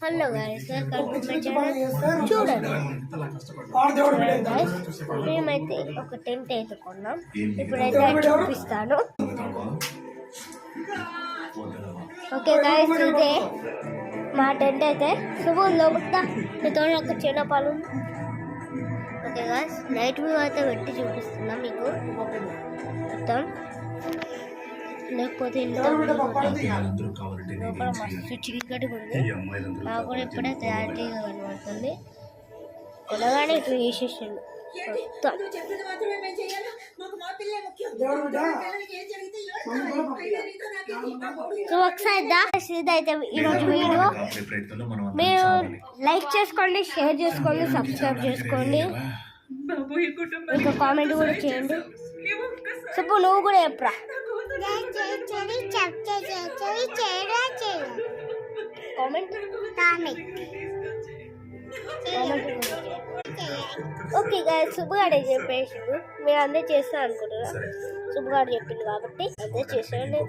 Hello guys, welcome to my channel. చూడండి guys, మేమైతే ఒక టెంట్ అయితే కొన్నాం. ఇప్పుడైతే చూపిస్తాను. ఓకే గైస్, ఇదే మా టెంట్ అయితే శుభంలో మీతో ఒక చిన్న పలు. ఓకే గైస్, నైట్ వ్యూ అయితే పెట్టి చూపిస్తున్నా మీకు మొత్తం. లేకపోతే లోపల మస్తు చీకటిగా ఉంది. నాకు కూడా ఇప్పుడే క్లారిటీగా కనబడుతుంది. కొనగానే ఇట్లా చేసేసిండు మొత్తం. సో ఒకసారి ఇదైతే ఈరోజు వీడియో. మీరు లైక్ చేసుకోండి, షేర్ చేసుకోండి, సబ్స్క్రైబ్ చేసుకోండి, ఇంకా కామెంట్ కూడా చేయండి. చెప్పు, నువ్వు కూడా చెప్పరా. ఓకే గాయస్, సుబ్బుగాడే చెప్పేసి మీరు అందరూ చేస్తా అనుకుంటున్నా. సుబ్బుగాడు చెప్పింది కాబట్టి అందరూ చేసేయండి.